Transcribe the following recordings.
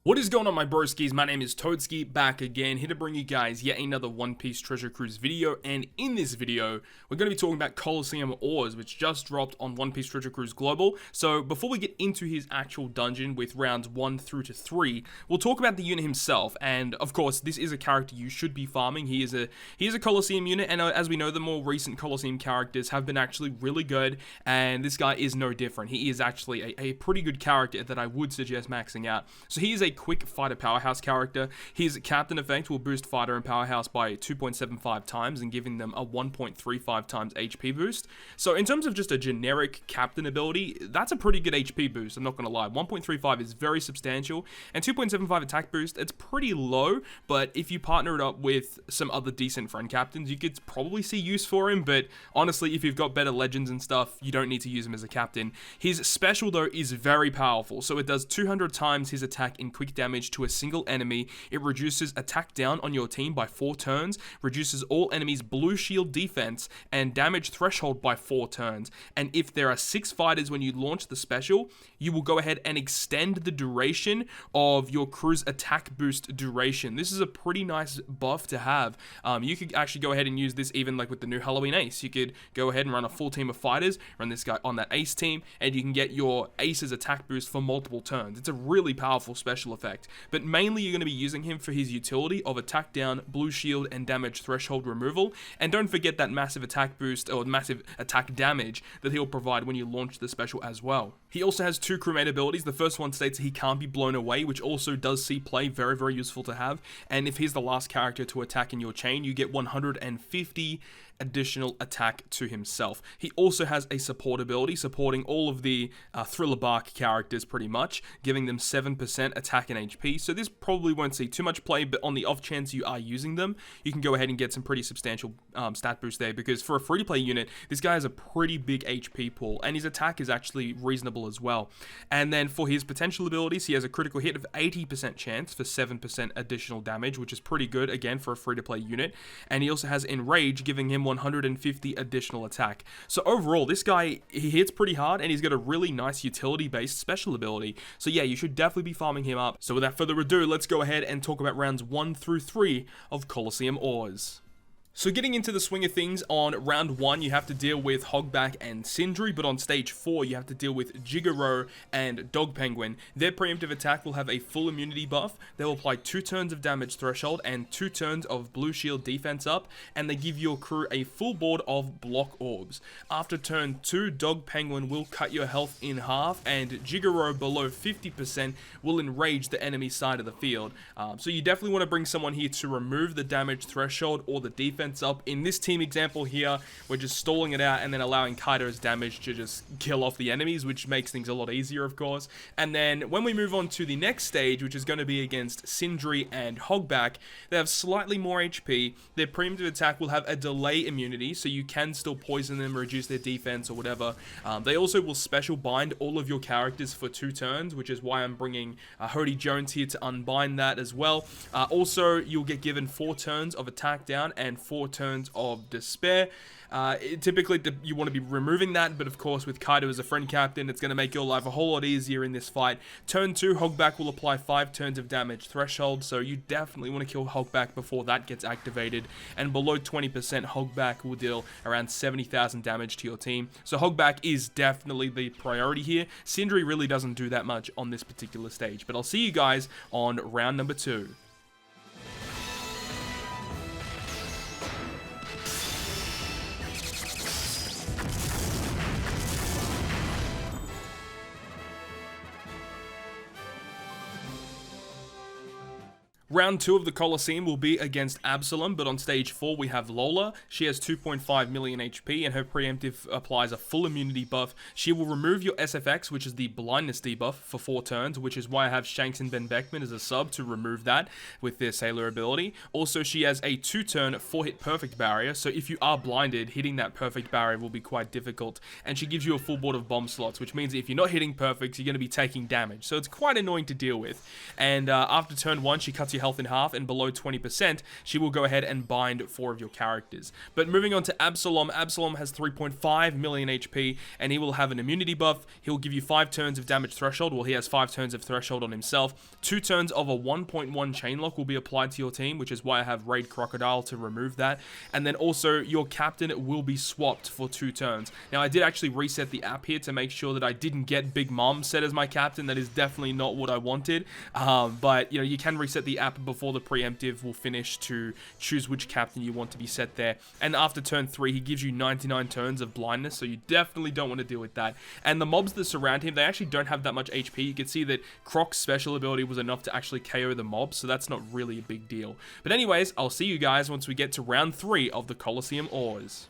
What is going on, my broskiis? My name is Toadskii, back again, here to bring you guys yet another One Piece Treasure Cruise video. And in this video, we're going to be talking about Colosseum Oars, which just dropped on One Piece Treasure Cruise Global. So before we get into his actual dungeon with rounds 1 through to 3, we'll talk about the unit himself. And of course, this is a character you should be farming. He is a Colosseum unit, and as we know, the more recent Colosseum characters have been actually really good, and this guy is no different. He is actually a pretty good character that I would suggest maxing out. So he is a quick fighter powerhouse character. His captain effect will boost fighter and powerhouse by 2.75 times and giving them a 1.35 times HP boost. So in terms of just a generic captain ability, that's a pretty good HP boost, I'm not going to lie. 1.35 is very substantial, and 2.75 attack boost, it's pretty low, but if you partner it up with some other decent friend captains, you could probably see use for him. But honestly, if you've got better legends and stuff, you don't need to use him as a captain. His special though is very powerful, so it does 200 times his attack in quick damage to a single enemy. It reduces attack down on your team by 4 turns, reduces all enemies' blue shield defense and damage threshold by 4 turns. And if there are 6 fighters when you launch the special, you will go ahead and extend the duration of your crew's attack boost duration. This is a pretty nice buff to have. You could actually go ahead and use this even like with the new Halloween Ace. You could go ahead and run a full team of fighters, run this guy on that Ace team, and you can get your Ace's attack boost for multiple turns. It's a really powerful special effect. But mainly you're going to be using him for his utility of attack down, blue shield, and damage threshold removal. And don't forget that massive attack boost or massive attack damage that he'll provide when you launch the special as well. He also has 2 crewmate abilities. The first one states he can't be blown away, which also does see play, very, very useful to have. And if he's the last character to attack in your chain, you get 150 additional attack to himself. He also has a support ability, supporting all of the Thriller Bark characters pretty much, giving them 7% attack and HP. So this probably won't see too much play, but on the off chance you are using them, you can go ahead and get some pretty substantial stat boost there, because for a free-to-play unit, this guy has a pretty big HP pool, and his attack is actually reasonable as well. And then for his potential abilities, he has a critical hit of 80% chance for 7% additional damage, which is pretty good, again, for a free-to-play unit. And he also has Enrage, giving him 150 additional attack. So overall, this guy, he hits pretty hard, and he's got a really nice utility-based special ability. So yeah, you should definitely be farming him up. So without further ado, let's go ahead and talk about rounds 1 through 3 of Colosseum Oars. So getting into the swing of things, on round 1 you have to deal with Hogback and Sindri, but on stage 4 you have to deal with Jigaro and Dog Penguin. Their preemptive attack will have a full immunity buff. They will apply 2 turns of damage threshold and 2 turns of blue shield defense up, and they give your crew a full board of block orbs. After turn 2, Dog Penguin will cut your health in half, and Jigaro below 50% will enrage the enemy side of the field. So you definitely want to bring someone here to remove the damage threshold or the defense up. In this team example here, we're just stalling it out and then allowing Kaido's damage to just kill off the enemies, which makes things a lot easier, of course. And then when we move on to the next stage, which is going to be against Sindri and Hogback, they have slightly more HP. Their preemptive attack will have a delay immunity, so you can still poison them, reduce their defense or whatever. They also will special bind all of your characters for 2 turns, which is why I'm bringing Hody Jones here to unbind that as well. Also, you'll get given 4 turns of attack down and 4 turns of despair. Typically you want to be removing that, but of course with Kaido as a friend captain, it's going to make your life a whole lot easier in this fight. Turn 2, Hogback will apply 5 turns of damage threshold, so you definitely want to kill Hogback before that gets activated. And below 20%, Hogback will deal around 70,000 damage to your team. So Hogback is definitely the priority here. Sindri really doesn't do that much on this particular stage, but I'll see you guys on round number 2. Round 2 of the Colosseum will be against Absalom, but on stage 4 we have Lola. She has 2.5 million HP, and her preemptive applies a full immunity buff. She will remove your SFX, which is the blindness debuff, for 4 turns, which is why I have Shanks and Ben Beckman as a sub to remove that with their Sailor ability. Also, she has a 2-turn 4-hit perfect barrier, so if you are blinded, hitting that perfect barrier will be quite difficult. And she gives you a full board of bomb slots, which means if you're not hitting perfects, you're going to be taking damage. So it's quite annoying to deal with. And after turn 1, she cuts your your health in half and below 20%, she will go ahead and bind 4 of your characters. But moving on to Absalom, Absalom has 3.5 million HP, and he will have an immunity buff. He'll give you 5 turns of damage threshold. Well, he has 5 turns of threshold on himself. 2 turns of a 1.1 chain lock will be applied to your team, which is why I have Raid Crocodile to remove that. And then also, your captain will be swapped for 2 turns. Now, I did actually reset the app here to make sure that I didn't get Big Mom set as my captain. That is definitely not what I wanted. But, you know, you can reset the app before the preemptive will finish to choose which captain you want to be set there. And after turn 3, he gives you 99 turns of blindness, so you definitely don't want to deal with that. And the mobs that surround him, they actually don't have that much HP. You can see that Croc's special ability was enough to actually KO the mobs, so that's not really a big deal. But anyways, I'll see you guys once we get to round 3 of the Colosseum Oars.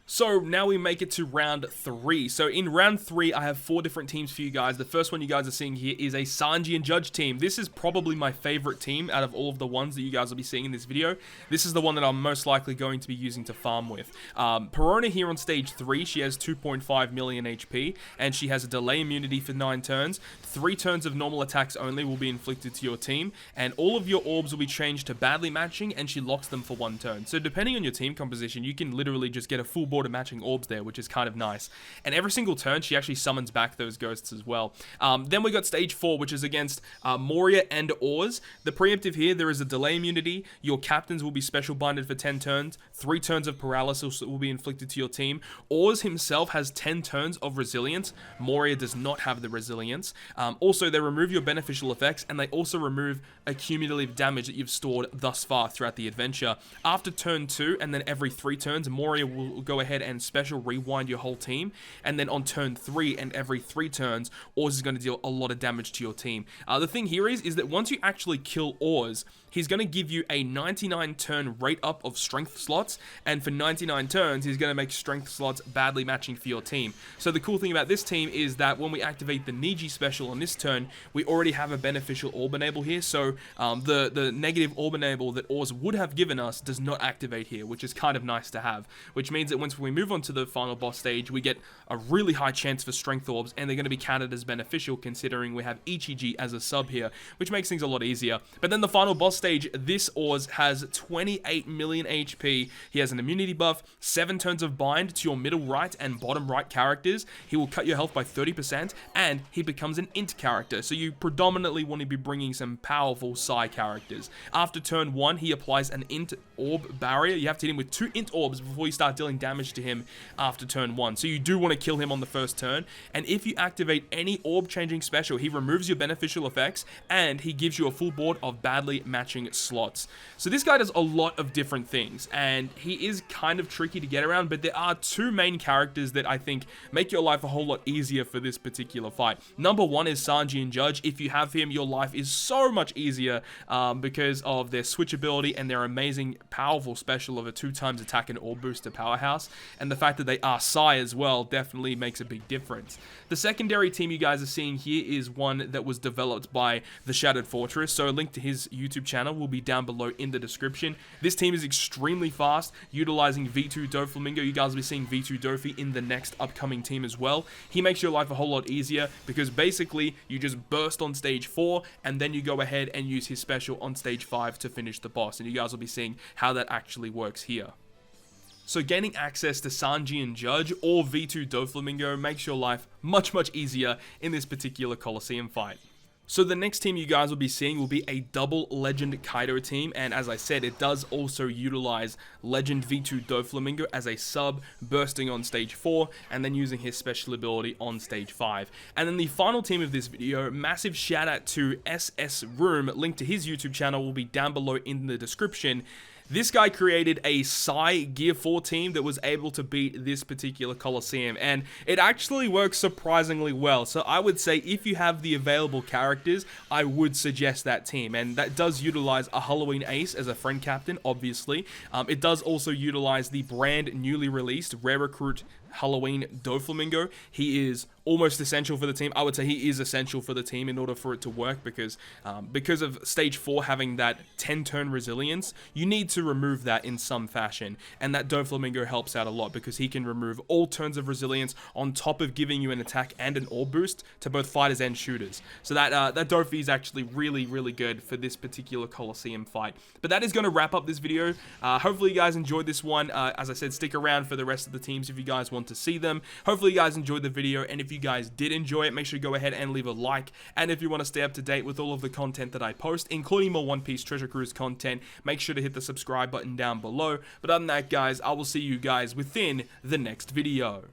So now we make it to round 3. So in round 3, I have 4 different teams for you guys. The first one you guys are seeing here is a Sanji and Judge team. This is probably my favorite team out of all of the ones that you guys will be seeing in this video. This is the one that I'm most likely going to be using to farm with. Perona here on stage 3, she has 2.5 million HP, and she has a delay immunity for 9 turns. 3 turns of normal attacks only will be inflicted to your team, and all of your orbs will be changed to badly matching, and she locks them for 1 turn. So depending on your team composition, you can literally just get a full board of matching orbs there, which is kind of nice. And every single turn, she actually summons back those ghosts as well. Then we got stage 4, which is against Moria and Oars. The preemptive here, there is a delay immunity. Your captains will be special binded for 10 turns. 3 turns of paralysis will be inflicted to your team. Oars himself has 10 turns of resilience. Moria does not have the resilience. Also, they remove your beneficial effects, and they also remove a cumulative damage that you've stored thus far throughout the adventure. After turn 2, and then every 3 turns, Moria will go ahead and special rewind your whole team, and then on turn 3 and every 3 turns, Oars is going to deal a lot of damage to your team. The thing here is that once you actually kill Oars, he's going to give you a 99 turn rate up of strength slots, and for 99 turns, he's going to make strength slots badly matching for your team. So the cool thing about this team is that when we activate the Niji special on this turn, we already have a beneficial orb enable here, so the negative orb enable that Oars would have given us does not activate here, which is kind of nice to have, which means that once we move on to the final boss stage, we get a really high chance for strength orbs, and they're going to be counted as beneficial considering we have Ichiji as a sub here, which makes things a lot easier. But then the final boss stage, this Oars has 28 million HP. He has an immunity buff, 7 turns of bind to your middle right and bottom right characters. He will cut your health by 30%, and he becomes an int character, so you predominantly want to be bringing some powerful Psy characters. After turn 1, he applies an int orb barrier. You have to hit him with 2 int orbs before you start dealing damage to him after turn 1, so you do want to kill him on the first turn. And if you activate any orb changing special, he removes your beneficial effects, and he gives you a full board of badly matching slots. So this guy does a lot of different things, and he is kind of tricky to get around, but there are 2 main characters that I think make your life a whole lot easier for this particular fight. Number 1 is Sanji and Judge. If you have him, your life is so much easier because of their switch ability and their amazing powerful special of a 2x attack and orb booster powerhouse, and the fact that they are Psy as well definitely makes a big difference. The secondary team you guys are seeing here is one that was developed by the Shattered Fortress, so a link to his YouTube channel will be down below in the description. This team is extremely fast, utilizing V2 Doflamingo. You guys will be seeing V2 Dofi in the next upcoming team as well. He makes your life a whole lot easier because basically you just burst on stage 4 and then you go ahead and use his special on stage 5 to finish the boss, and you guys will be seeing how that actually works here. So gaining access to Sanji and Judge or V2 Doflamingo makes your life much easier in this particular Colosseum fight. So the next team you guys will be seeing will be a double Legend Kaido team, and as I said, it does also utilize Legend V2 Doflamingo as a sub, bursting on stage 4, and then using his special ability on stage 5. And then the final team of this video, massive shout out to SS Room, link to his YouTube channel will be down below in the description. This guy created a Psy Gear 4 team that was able to beat this particular Colosseum, and it actually works surprisingly well. So I would say if you have the available characters, I would suggest that team, and that does utilize a Halloween Ace as a friend captain, obviously. It does also utilize the brand newly released Rare Recruit Halloween Doflamingo. He is almost essential for the team. I would say he is essential for the team in order for it to work, because of stage 4 having that 10-turn resilience, you need to remove that in some fashion, and that Doflamingo helps out a lot because he can remove all turns of resilience on top of giving you an attack and an orb boost to both fighters and shooters. So that Dofi is actually really, really good for this particular Colosseum fight. But that is going to wrap up this video. Hopefully you guys enjoyed this one. As I said, stick around for the rest of the teams if you guys want to see them. Hopefully you guys enjoyed the video, and if you guys did enjoy it, make sure you go ahead and leave a like. And if you want to stay up to date with all of the content that I post, including more One Piece Treasure Cruise content, make sure to hit the subscribe button down below. But other than that, guys, I will see you guys within the next video.